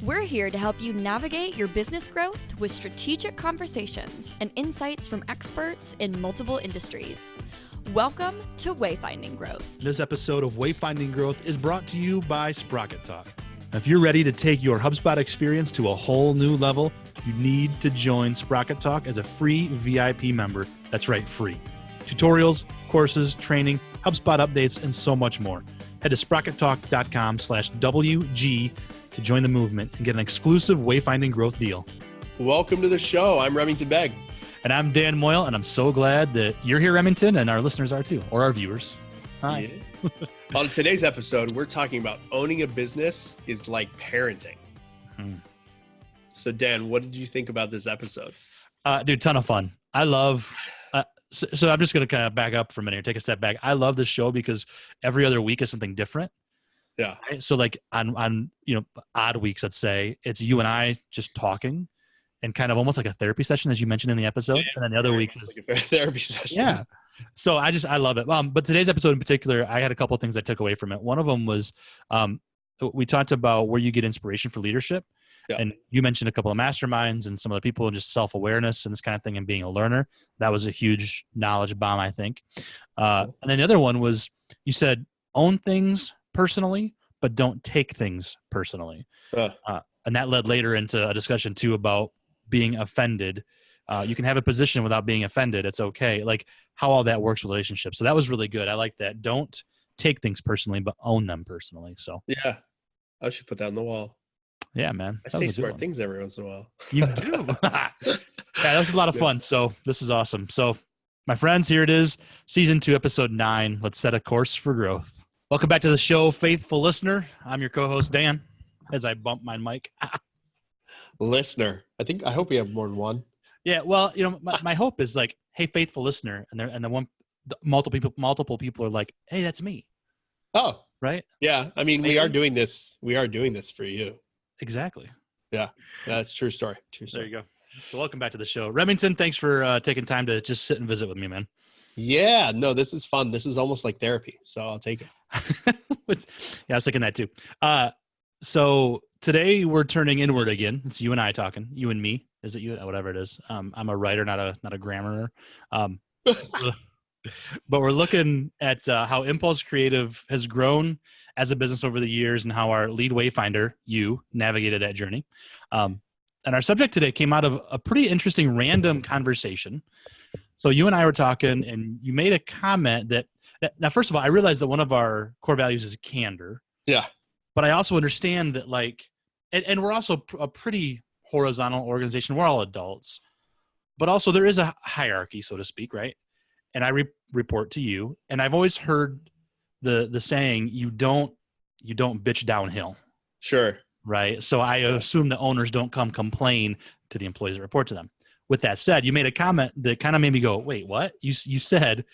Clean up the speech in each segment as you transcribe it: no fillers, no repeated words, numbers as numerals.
We're here to help you navigate your business growth with strategic conversations and insights from experts in multiple industries. Welcome to Wayfinding Growth. This episode of Wayfinding Growth is brought to you by Sprocket Talk. Now, if you're ready to take your HubSpot experience to a whole new level, you need to join Sprocket Talk as a free VIP member. That's right, free. Tutorials, courses, training, HubSpot updates, and so much more. Head to sprockettalk.com/WG to join the movement and get an exclusive Wayfinding Growth deal. Welcome to the show. I'm Remington and Dan. And I'm Dan Moyle, and I'm so glad that you're here, Remington, and our listeners are too, or our viewers. Hi. Yeah. On today's episode, we're talking about owning a business is like parenting. So Dan, what did you think about this episode? Dude, ton of fun. I love... So I'm just going to kind of back up for a minute, take a step back. I love this show because every other week is something different. Yeah. Right? So like on odd weeks, let's say, it's you and I just talking and kind of almost like a therapy session, as you mentioned in the episode. Yeah, and then the other weeks is like a therapy session. Yeah. So I love it. But today's episode in particular, I had a couple of things I took away from it. One of them was we talked about where you get inspiration for leadership. Yeah. And you mentioned a couple of masterminds and some of the people, just self-awareness and this kind of thing and being a learner. That was a huge knowledge bomb, I think. And then the other one was you said, own things personally, but don't take things personally. And that led later into a discussion too about being offended. You can have a position without being offended. It's okay. Like how all that works with relationships. So that was really good. I like that. Don't take things personally, but own them personally. So yeah, I should put that on the wall. Yeah, man. I say smart things every once in a while. You do. Yeah, that was a lot of fun. So this is awesome. So my friends, here it is. Season 2, episode 9. Let's set a course for growth. Welcome back to the show, faithful listener. I'm your co-host, Dan, as I bump my mic. Listener. I hope we have more than one. Yeah. Well, my hope is like, hey, faithful listener. And multiple people are like, hey, that's me. Oh, right. Yeah. I mean, we are doing this. We are doing this for you. Exactly. Yeah, that's true story. True story. There you go. So welcome back to the show. Remington, thanks for taking time to just sit and visit with me, man. Yeah, no, this is fun. This is almost like therapy, so I'll take it. Yeah, I was thinking that too. So today we're turning inward again. It's you and I talking. You and me. Is it you? Whatever it is. I'm a writer, not a grammarer. But we're looking at how Impulse Creative has grown as a business over the years and how our lead wayfinder, you, navigated that journey. And our subject today came out of a pretty interesting random conversation. So you and I were talking and you made a comment that now, first of all, I realized that one of our core values is candor. Yeah. But I also understand that and we're also a pretty horizontal organization. We're all adults, but also there is a hierarchy, so to speak, right? And I report to you, and I've always heard the saying, you don't bitch downhill. Sure. Right. So I assume the owners don't come complain to the employees that report to them. With that said, you made a comment that kind of made me go, wait, what? You said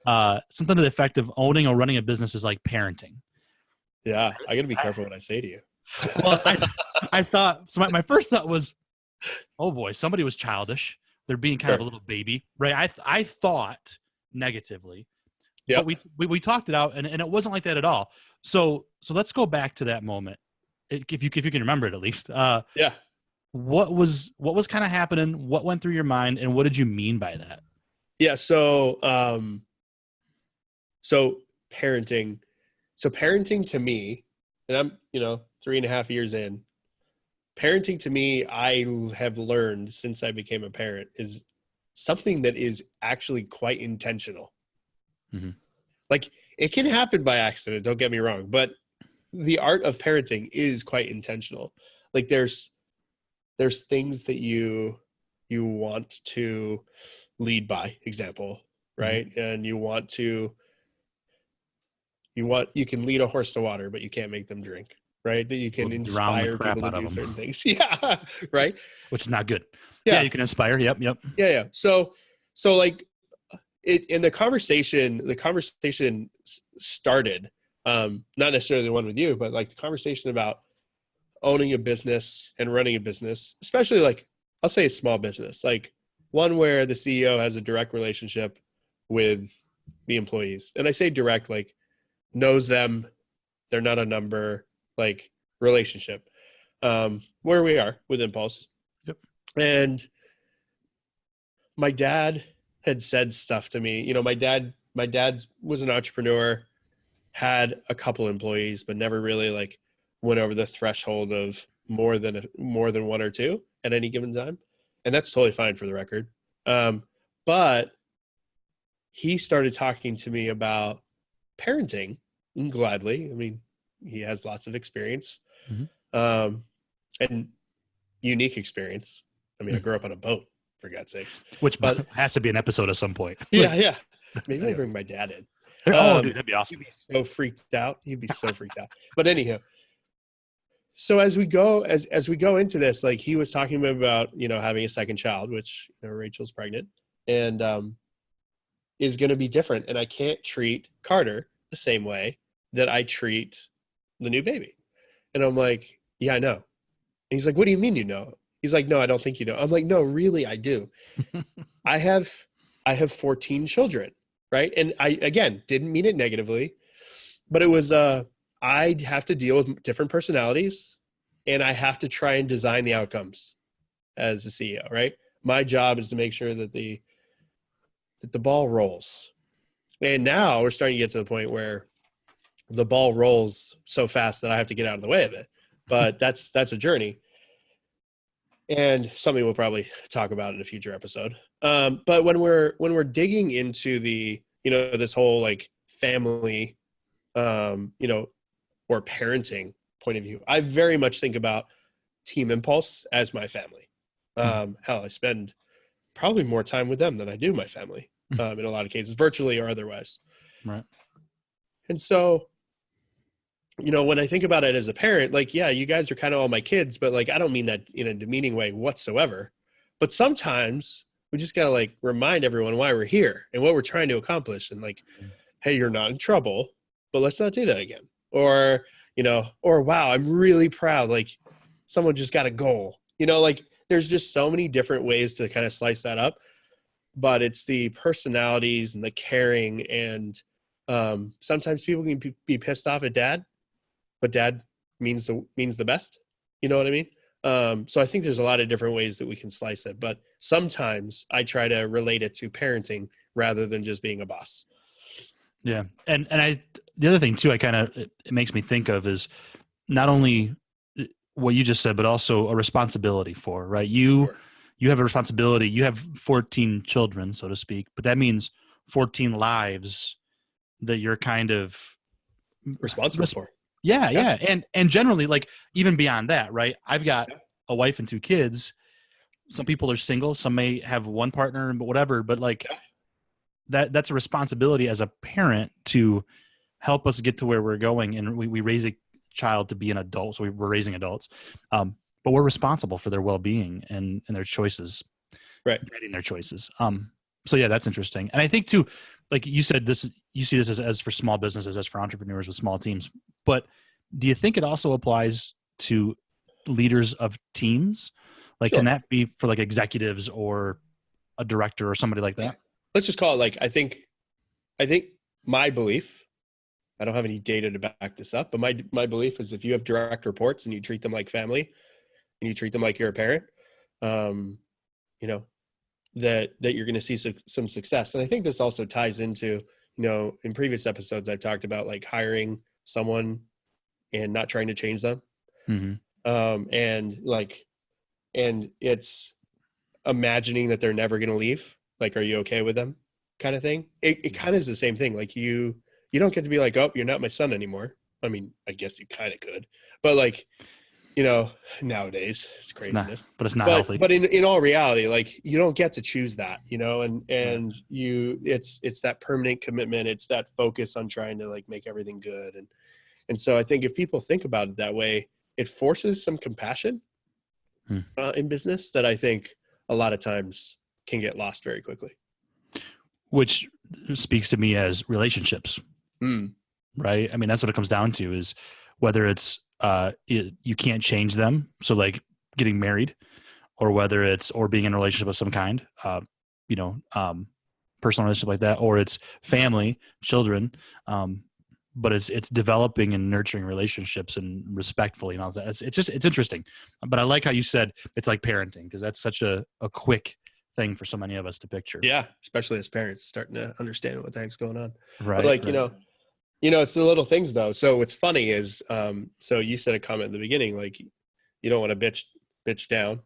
something to the effect of owning or running a business is like parenting. Yeah. I got to be careful what I say to you. Well, I thought, so my first thought was, oh boy, somebody was childish. They're being kind of a little baby, right? I thought negatively, but we talked it out, and it wasn't like that at all. So let's go back to that moment, if you can remember it at least. Yeah. What was kind of happening? What went through your mind, and what did you mean by that? Yeah. So parenting. So parenting to me, and I'm 3.5 years in. Parenting to me, I have learned since I became a parent, is something that is actually quite intentional. Mm-hmm. Like it can happen by accident, don't get me wrong, but the art of parenting is quite intentional. Like there's things that you want to lead by example, right? Mm-hmm. And you can lead a horse to water, but you can't make them drink. Right? That you can inspire people to do certain things. Yeah. Right. Which is not good. Yeah. You can inspire. Yep. Yeah. So like it, in the conversation started, not necessarily the one with you, but like the conversation about owning a business and running a business, especially like, I'll say a small business, like one where the CEO has a direct relationship with the employees. And I say direct, like knows them. They're not a number, like relationship. where we are with Impulse. Yep. And my dad had said stuff to me. My dad was an entrepreneur, had a couple employees, but never really like went over the threshold of more than one or two at any given time. And that's totally fine for the record. But he started talking to me about parenting, and gladly. I mean, he has lots of experience, and unique experience. I mean, I grew up on a boat, for God's sakes. Which has to be an episode at some point. Yeah. Maybe I'll bring my dad in. Dude, that'd be awesome. He'd be so freaked out. But anyhow, so as we go into this, like he was talking about, having a second child, which Rachel's pregnant, and is going to be different. And I can't treat Carter the same way that I treat the new baby. And I'm like, yeah, I know. And he's like, what do you mean you know? He's like, no, I don't think you know. I'm like, no, really, I do. I have 14 children, right? And I, again, didn't mean it negatively, but it was, I have to deal with different personalities, and I have to try and design the outcomes as a CEO, right? My job is to make sure that the ball rolls. And now we're starting to get to the point where the ball rolls so fast that I have to get out of the way of it. But that's a journey, and something we'll probably talk about in a future episode. But when we're digging into the, this whole like family, or parenting point of view, I very much think about Team Impulse as my family. Hell, I spend probably more time with them than I do my family, in a lot of cases, virtually or otherwise. Right. And so, when I think about it as a parent, like, yeah, you guys are kind of all my kids, but like, I don't mean that in a demeaning way whatsoever. But sometimes we just got to like remind everyone why we're here and what we're trying to accomplish. And like, hey, you're not in trouble, but let's not do that again. Or, or wow, I'm really proud. Like someone just got a goal, like there's just so many different ways to kind of slice that up, but it's the personalities and the caring. And sometimes people can be pissed off at dad, but dad means the best. You know what I mean? So I think there's a lot of different ways that we can slice it, but sometimes I try to relate it to parenting rather than just being a boss. Yeah. And the other thing too, it makes me think of is not only what you just said, but also a responsibility for, right? You have a responsibility. You have 14 children, so to speak, but that means 14 lives that you're kind of responsible for. Yeah. And generally, like even beyond that, right? I've got a wife and 2 kids. Some people are single. Some may have one partner, but whatever. But like that's a responsibility as a parent to help us get to where we're going. And we raise a child to be an adult. So we're raising adults. But we're responsible for their well-being and their choices, right? Guiding their choices. So yeah, that's interesting. And I think too, like you said, you see this as for small businesses, as for entrepreneurs with small teams, but do you think it also applies to leaders of teams? Like, Can that be for like executives or a director or somebody like that? Let's just call it like, I think my belief, I don't have any data to back this up, but my belief is if you have direct reports and you treat them like family and you treat them like you're a parent, that you're going to see some success. And I think this also ties into, in previous episodes, I've talked about like hiring someone and not trying to change them. And it's imagining that they're never going to leave. Like, are you okay with them kind of thing? It kind of is the same thing. Like you don't get to be like, oh, you're not my son anymore. I mean, I guess you kind of could, but like, nowadays it's craziness, but it's not healthy. But in all reality, like you don't get to choose that, and it's that permanent commitment. It's that focus on trying to like make everything good. And so I think if people think about it that way, it forces some compassion in business that I think a lot of times can get lost very quickly. Which speaks to me as relationships, right? I mean, that's what it comes down to is whether it's, you can't change them. So like getting married or whether it's, or being in a relationship of some kind, personal relationship like that, or it's family, children, but it's developing and nurturing relationships and respectfully and all that. It's interesting. But I like how you said it's like parenting, because that's such a quick thing for so many of us to picture. Yeah, especially as parents starting to understand what the heck's going on. Right. But like, you know, it's the little things though. So what's funny is, so you said a comment in the beginning, like you don't want to bitch down.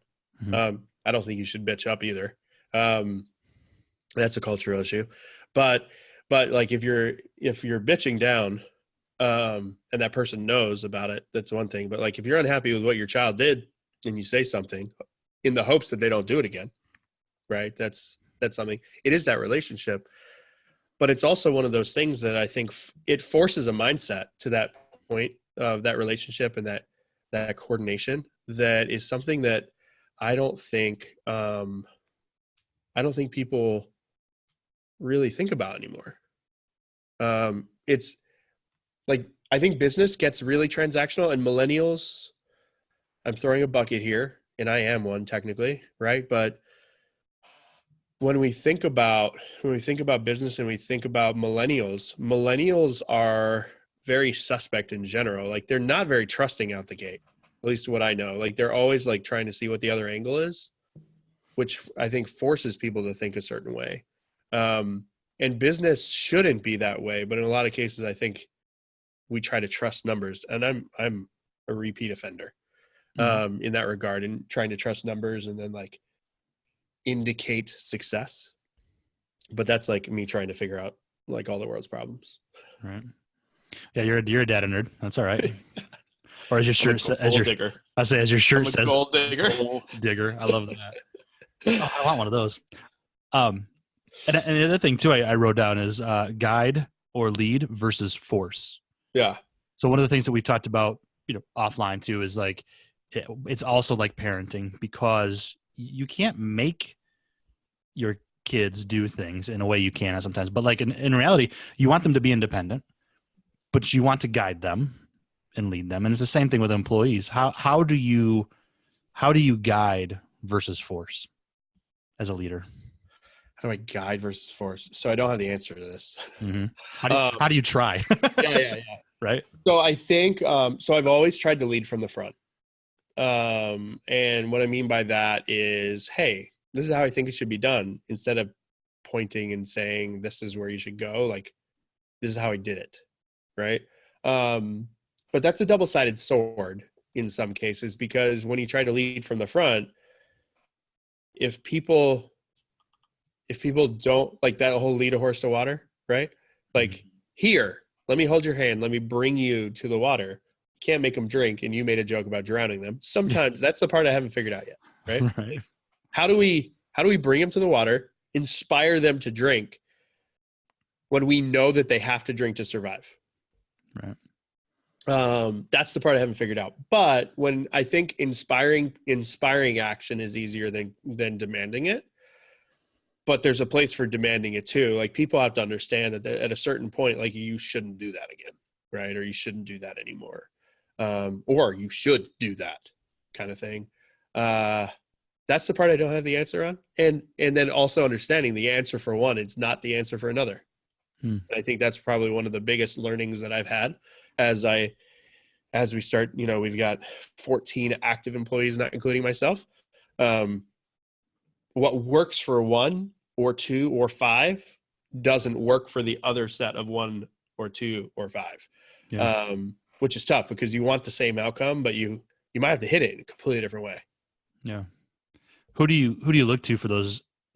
Mm-hmm. I don't think you should bitch up either. That's a cultural issue, but like if you're bitching down, and that person knows about it, that's one thing. But like if you're unhappy with what your child did and you say something in the hopes that they don't do it again, right? That's something. It is that relationship. But it's also one of those things that I think it forces a mindset to that point of that relationship and that coordination that is something that I don't think people really think about anymore. It's like, I think business gets really transactional, and millennials, I'm throwing a bucket here, and I am one technically, right? But when we think about business and we think about millennials are very suspect in general. Like they're not very trusting out the gate, at least what I know. Like they're always like trying to see what the other angle is, which I think forces people to think a certain way. And business shouldn't be that way, but in a lot of cases, I think we try to trust numbers, and I'm a repeat offender in that regard, and trying to trust numbers and then like indicate success. But that's like me trying to figure out like all the world's problems. Right. Yeah, you're a data nerd. That's all right. Or as your shirt says, as your shirt says, gold digger. Gold digger. I love that. Oh, I want one of those. And the other thing too, I wrote down is guide or lead versus force. Yeah. So one of the things that we've talked about, offline too, is like it's also like parenting, because you can't make your kids do things in a way you can sometimes, but like in reality, you want them to be independent, but you want to guide them and lead them. And it's the same thing with employees. How do you guide versus force as a leader? How do I guide versus force? So I don't have the answer to this. Mm-hmm. How do you try? Yeah. Right. So I think, so I've always tried to lead from the front. And what I mean by that is, hey, this is how I think it should be done. Instead of pointing and saying, this is where you should go. Like, this is how I did it. Right. But that's a double-sided sword in some cases, because when you try to lead from the front, if people don't like that whole lead a horse to water, right? Like, here, let me hold your hand. Let me bring you to the water. You can't make them drink. And you made a joke about drowning them. Sometimes that's the part I haven't figured out yet. Right. Right. How do we bring them to the water, inspire them to drink when we know that they have to drink to survive? Right. That's the part I haven't figured out. But when I think inspiring action is easier than demanding it. But there's a place for demanding it too. Like, people have to understand that at a certain point, like, you shouldn't do that again, right? Or you shouldn't do that anymore. Or you should do that kind of thing. That's the part I don't have the answer on. And then also understanding the answer for one, it's not the answer for another. And I think that's probably one of the biggest learnings that I've had as we start, we've got 14 active employees, not including myself. What works for one or two or five doesn't work for the other set of one or two or five. Yeah. Which is tough, because you want the same outcome, but you might have to hit it in a completely different way. Yeah. Who do you look to for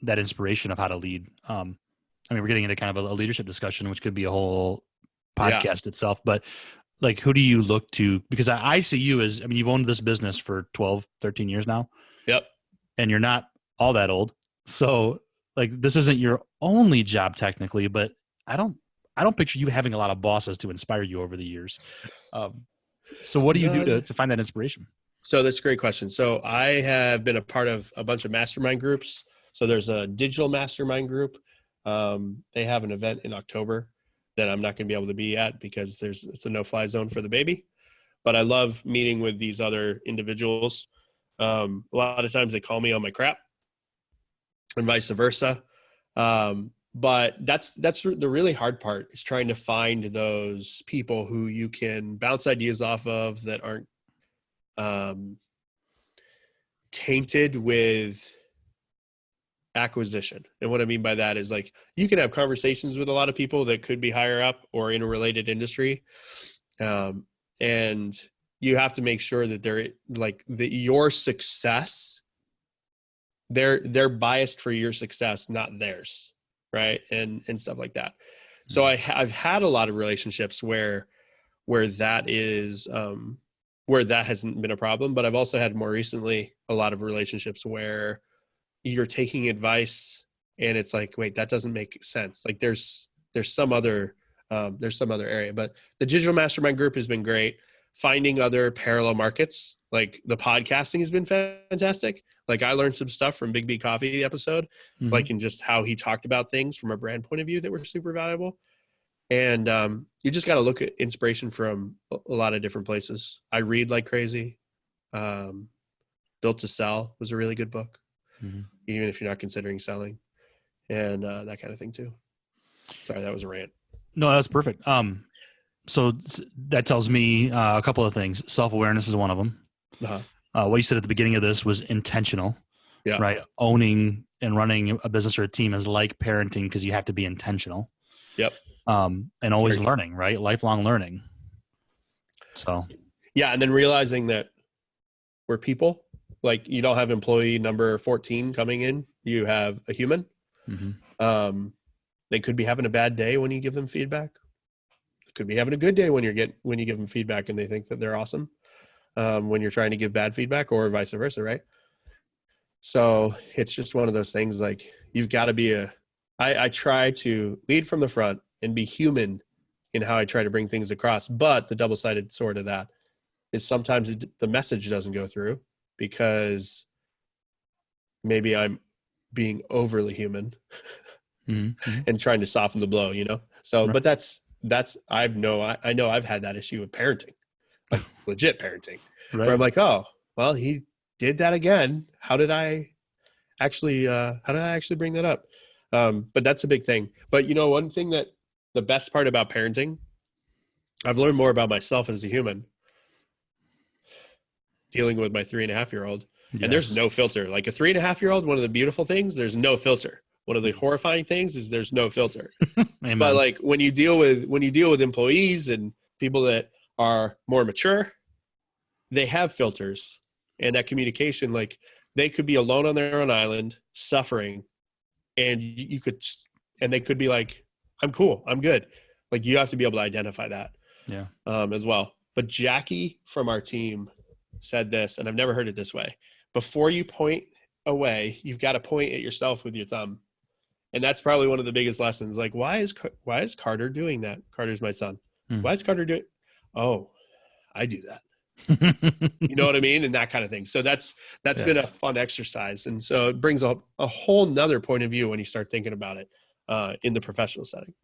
that inspiration of how to lead? We're getting into kind of a leadership discussion, which could be a whole podcast itself, but like, who do you look to? Because I see you as, you've owned this business for 12, 13 years now. Yep. And you're not all that old. So like, this isn't your only job technically, but I don't picture you having a lot of bosses to inspire you over the years. So what do you do to find that inspiration? So that's a great question. So I have been a part of a bunch of mastermind groups. So there's a digital mastermind group. They have an event in October that I'm not going to be able to be at because it's a no-fly zone for the baby. But I love meeting with these other individuals. A lot of times they call me on my crap and vice versa. But that's the really hard part, is trying to find those people who you can bounce ideas off of that aren't tainted with acquisition. And what I mean by that is, like, you can have conversations with a lot of people that could be higher up or in a related industry. And you have to make sure that they're like your success, they're biased for your success, not theirs. Right. And stuff like that. So I've had a lot of relationships where that is, where that hasn't been a problem, but I've also had more recently a lot of relationships where you're taking advice and it's like, wait, that doesn't make sense. Like there's some other area. But the digital mastermind group has been great. Finding other parallel markets, like the podcasting, has been fantastic. Like I learned some stuff from Big B Coffee episode, like in just how he talked about things from a brand point of view that were super valuable. And you just got to look at inspiration from a lot of different places. I read like crazy. Built to Sell was a really good book, even if you're not considering selling, and that kind of thing too. Sorry, that was a rant. No, that's perfect. So that tells me a couple of things. Self-awareness is one of them. What you said at the beginning of this was intentional, right? Owning and running a business or a team is like parenting, because you have to be intentional. Yep. And always learning, right? Lifelong learning. So. Yeah. And then realizing that we're people. Like, you don't have employee number 14 coming in. You have a human. They could be having a bad day when you give them feedback. Could be having a good day when you give them feedback and they think that they're awesome. When you're trying to give bad feedback, or vice versa, right? So it's just one of those things, like, you've got to be I try to lead from the front and be human in how I try to bring things across. But the double-sided sword of that is sometimes the message doesn't go through because maybe I'm being overly human and trying to soften the blow, you know? So, right. But I know I've had that issue with parenting, like legit parenting, right. Where I'm like, oh, well, he did that again. How did I actually bring that up? But that's a big thing. But you know, one thing that the best part about parenting, I've learned more about myself as a human dealing with my 3.5-year-old. Yes. And there's no filter. Like a 3.5-year-old, one of the beautiful things, there's no filter. One of the horrifying things is there's no filter. But like when you deal with employees and people that are more mature, they have filters, and that communication, like they could be alone on their own island suffering, and they could be like, I'm cool, I'm good. Like you have to be able to identify that as well. But Jackie from our team said this, and I've never heard it this way. Before you point away, you've got to point at yourself with your thumb. And that's probably one of the biggest lessons. Like, why is Carter doing that? Carter's my son. Why is Carter doing? Oh, I do that. You know what I mean? And that kind of thing. So that's been a fun exercise. And so it brings up a whole nother point of view when you start thinking about it in the professional setting.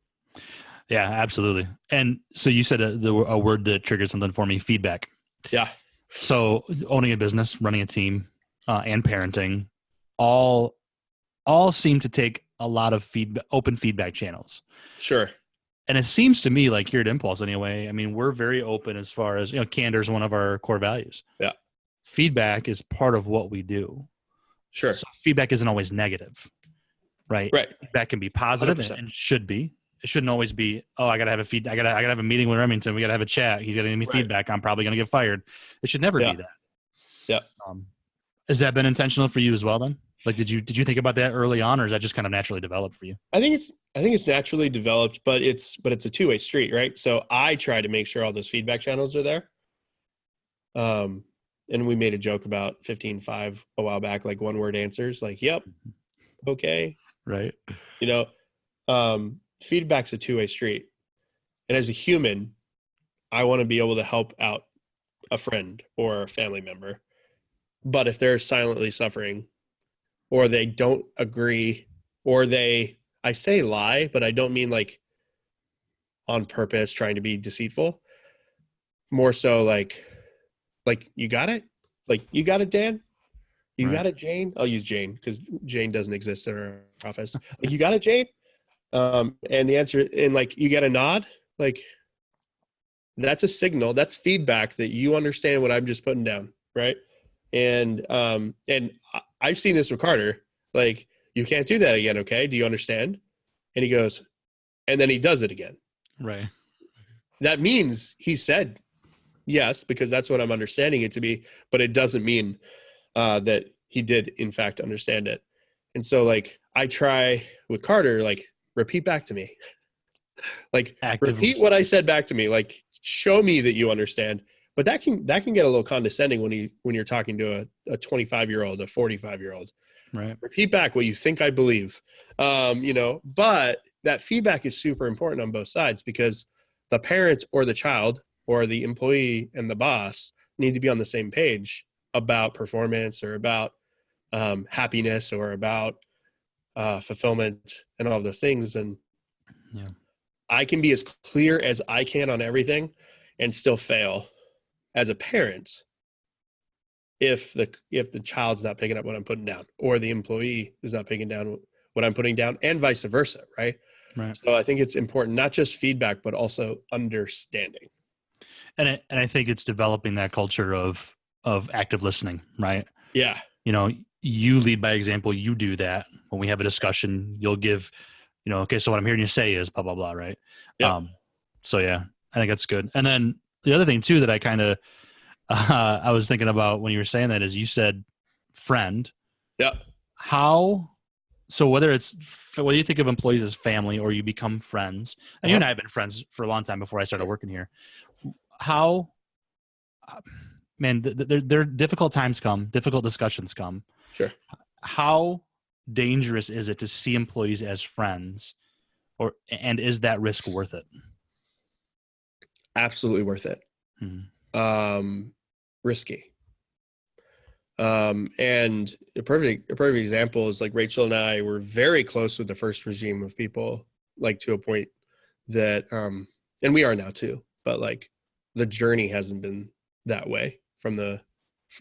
Yeah, absolutely. And so you said a word that triggered something for me: feedback. Yeah. So owning a business, running a team, and parenting, all seem to take a lot of open feedback channels. Sure. And it seems to me like here at Impulse anyway, I mean, we're very open as far as, candor is one of our core values. Yeah. Feedback is part of what we do. Sure. So feedback isn't always negative, right? Right. Feedback can be positive and should be. It shouldn't always be, I gotta have I gotta have a meeting with Remington. We gotta have a chat. He's gotta give me feedback. I'm probably gonna get fired. It should never be that. Yeah. Has that been intentional for you as well then? Like, did you think about that early on, or is that just kind of naturally developed for you? I think it's naturally developed, but it's a two-way street, right? So I try to make sure all those feedback channels are there. And we made a joke about 15.5 a while back, like one-word answers, like, yep, okay. Right. Feedback's a two-way street. And as a human, I want to be able to help out a friend or a family member. But if they're silently suffering, or they don't agree, or I say lie, but I don't mean like on purpose trying to be deceitful. More so like you got it? Like, you got it, Dan? You got it, Jane? I'll use Jane because Jane doesn't exist in our office. Like, you got it, Jane? And the answer, and like, you get a nod, like that's a signal, that's feedback that you understand what I'm just putting down. Right. And I've seen this with Carter, like, you can't do that again. Okay. Do you understand? And he goes, and then he does it again. Right. That means he said yes, because that's what I'm understanding it to be, but it doesn't mean that he did in fact understand it. And so like, I try with Carter, like, repeat back to me, like repeat what I said back to me, like show me that you understand. But that can get a little condescending when you're talking to a 25-year-old, a 45-year-old. Right. Repeat back what you think I believe. But that feedback is super important on both sides, because the parent or the child or the employee and the boss need to be on the same page about performance, or about happiness, or about fulfillment, and all of those things. And yeah, I can be as clear as I can on everything and still fail as a parent if the child's not picking up what I'm putting down, or the employee is not picking down what I'm putting down, and vice versa. Right. So I think it's important, not just feedback, but also understanding. And I think it's developing that culture of active listening. Right. Yeah. You lead by example. You do that. When we have a discussion, you'll give, okay, so what I'm hearing you say is blah, blah, blah. Right. Yep. So yeah, I think that's good. And then the other thing too, that I kind of, I was thinking about when you were saying that, is you said friend. Yeah. So whether you think of employees as family, or you become friends, and you and I have been friends for a long time before I started working here. How, man, there difficult times come, difficult discussions come. Sure. How dangerous is it to see employees as friends, and is that risk worth it? Absolutely worth it. Mm-hmm. Risky. And a perfect example is like Rachel and I were very close with the first regime of people, like to a point that, and we are now too, but like the journey hasn't been that way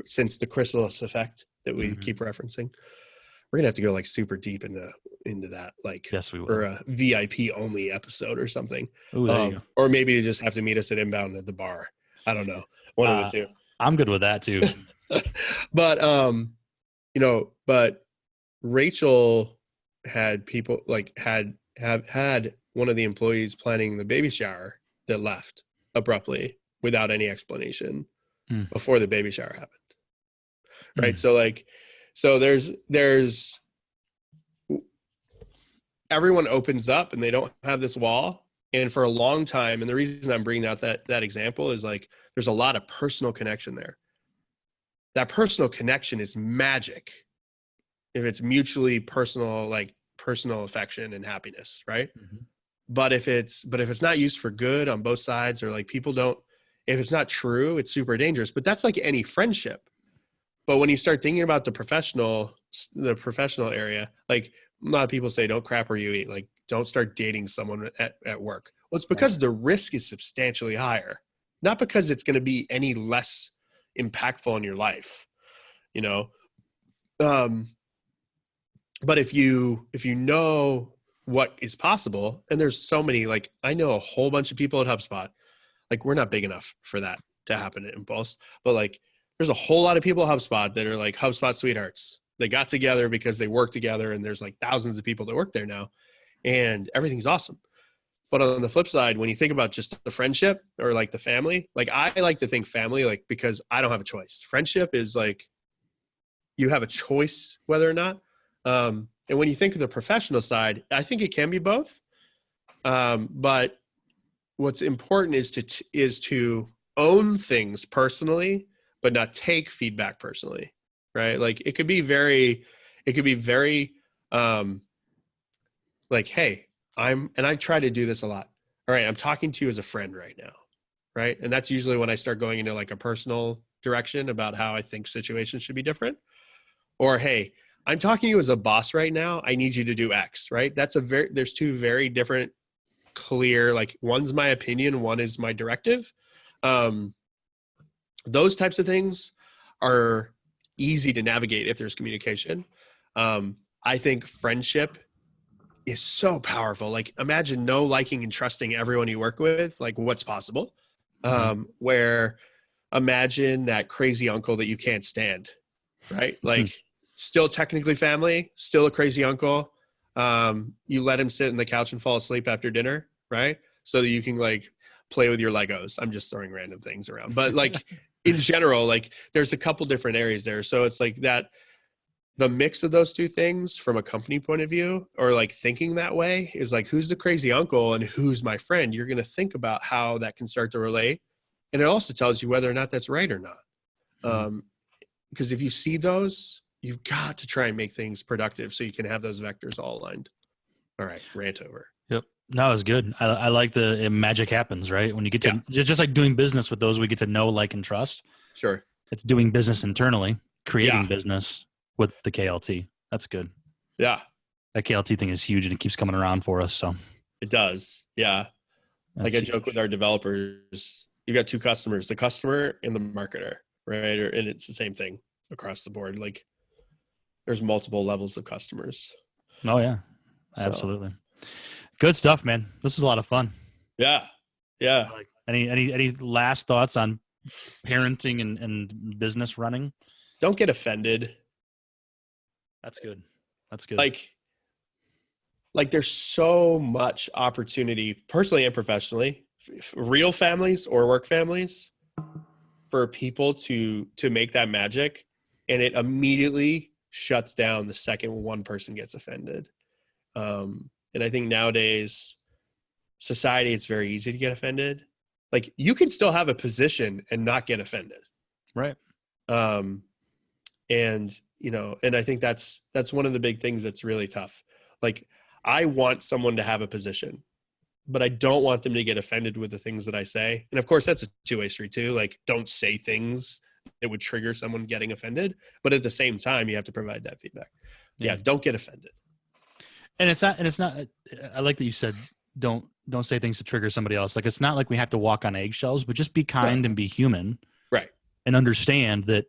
since the chrysalis effect that we keep referencing. We're gonna have to go like super deep into that, like, yes, we will, for a VIP only episode or something. Ooh, there you go. Or maybe you just have to meet us at Inbound at the bar. I don't know. One of the two. I'm good with that too. But but Rachel had people like have had one of the employees planning the baby shower that left abruptly without any explanation before the baby shower happened. Right. So there's everyone opens up and they don't have this wall. And for a long time, and the reason I'm bringing out that example is like, there's a lot of personal connection there. That personal connection is magic if it's mutually personal, like personal affection and happiness, right? Mm-hmm. But if it's not used for good on both sides, or like if it's not true, it's super dangerous. But that's like any friendship. But when you start thinking about the professional area, like a lot of people say, don't crap where you eat. Like, don't start dating someone at work. Well, it's because the risk is substantially higher, not because it's going to be any less impactful in your life, but if you know what is possible, and there's so many, like I know a whole bunch of people at HubSpot, like we're not big enough for that to happen at Impulse, but like there's a whole lot of people at HubSpot that are like HubSpot sweethearts. They got together because they work together, and there's like thousands of people that work there now, and everything's awesome. But on the flip side, when you think about just the friendship or like the family, like I like to think family, like, because I don't have a choice. Friendship is like, you have a choice whether or not. And when you think of the professional side, I think it can be both. But what's important is to own things personally, but not take feedback personally, right? Like it could be very like, hey, and I try to do this a lot. All right, I'm talking to you as a friend right now, right? And that's usually when I start going into like a personal direction about how I think situations should be different. Or, hey, I'm talking to you as a boss right now. I need you to do X, right? There's two very different, clear, like one's my opinion, one is my directive. Those types of things are easy to navigate if there's communication. I think friendship is so powerful. Like imagine liking and trusting everyone you work with, like what's possible. Where imagine that crazy uncle that you can't stand, right? Like still technically family, still a crazy uncle. You let him sit on the couch and fall asleep after dinner, right? So that you can like play with your Legos. I'm just throwing random things around, but like in general, like there's a couple different areas there. So it's like that, the mix of those two things from a company point of view, or like thinking that way, is like, who's the crazy uncle and who's my friend? You're going to think about how that can start to relate. And it also tells you whether or not that's right or not. Because if you see those, you've got to try and make things productive so you can have those vectors all aligned. All right, rant over. Yep. No, it was good. I like the magic happens, right? When you get to, just like doing business with those, we get to know, like, and trust. Sure. It's doing business internally, creating business with the KLT. That's good. Yeah. That KLT thing is huge and it keeps coming around for us. So it does. Yeah. That's like I joke with our developers, you got two customers, the customer and the marketer, right? And it's the same thing across the board. Like there's multiple levels of customers. Oh yeah, absolutely. Good stuff, man. This is a lot of fun. Yeah. Yeah. Like, any last thoughts on parenting and business running? Don't get offended. That's good. That's good. Like there's so much opportunity personally and professionally, real families or work families, for people to make that magic, and it immediately shuts down the second one person gets offended. And I think nowadays society, it's very easy to get offended. Like you can still have a position and not get offended. Right. And and I think that's one of the big things that's really tough. Like I want someone to have a position, but I don't want them to get offended with the things that I say. And of course that's a two-way street too. Like don't say things that would trigger someone getting offended, but at the same time, you have to provide that feedback. Yeah. Don't get offended. And it's not, I like that you said, don't say things to trigger somebody else. Like, it's not like we have to walk on eggshells, but just be kind and be human. Right. And understand that,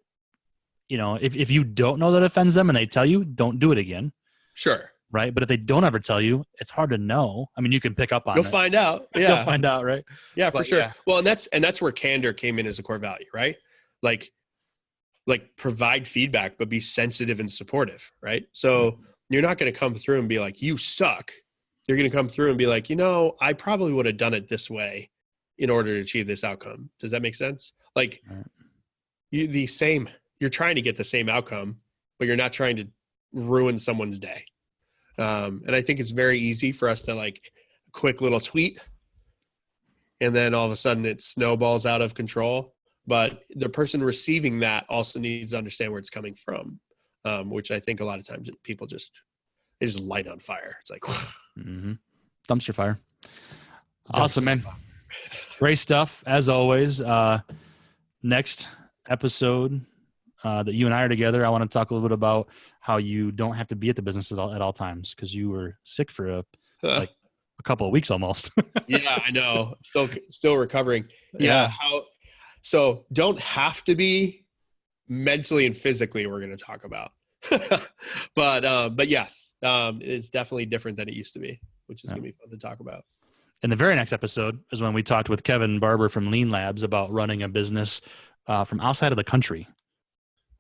if you don't know that offends them and they tell you, don't do it again. Sure. Right. But if they don't ever tell you, it's hard to know. I mean, you can pick up on it. You'll find out. Yeah. You'll find out. Right. Yeah, for sure. Yeah. Well, and that's where candor came in as a core value, right? Like provide feedback, but be sensitive and supportive. Right. So you're not going to come through and be like, you suck. You're going to come through and be like, I probably would have done it this way in order to achieve this outcome. Does that make sense? Like you're trying to get the same outcome, but you're not trying to ruin someone's day. And I think it's very easy for us to like a quick little tweet, and then all of a sudden it snowballs out of control. But the person receiving that also needs to understand where it's coming from, which I think a lot of times people just light on fire. It's like dumpster fire. Awesome, man. Great stuff as always. Next episode that you and I are together, I want to talk a little bit about how you don't have to be at the business at all times, because you were sick for a couple of weeks almost. Yeah, I know. Still recovering. Yeah. So don't have to be mentally and physically, we're going to talk about. But yes, it's definitely different than it used to be, which is going to be fun to talk about. And the very next episode is when we talked with Kevin Barber from Lean Labs about running a business from outside of the country.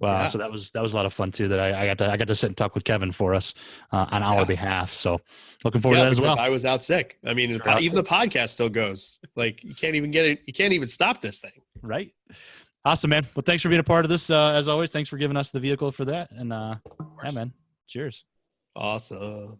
Wow. Yeah. So that was a lot of fun too, that I got to sit and talk with Kevin for us on our behalf. So looking forward to that as well. I was out sick. I mean, even the podcast still goes. Like you can't even get it. You can't even stop this thing. Right. Awesome, man. Well, thanks for being a part of this. As always, thanks for giving us the vehicle for that. And yeah, man, cheers. Awesome.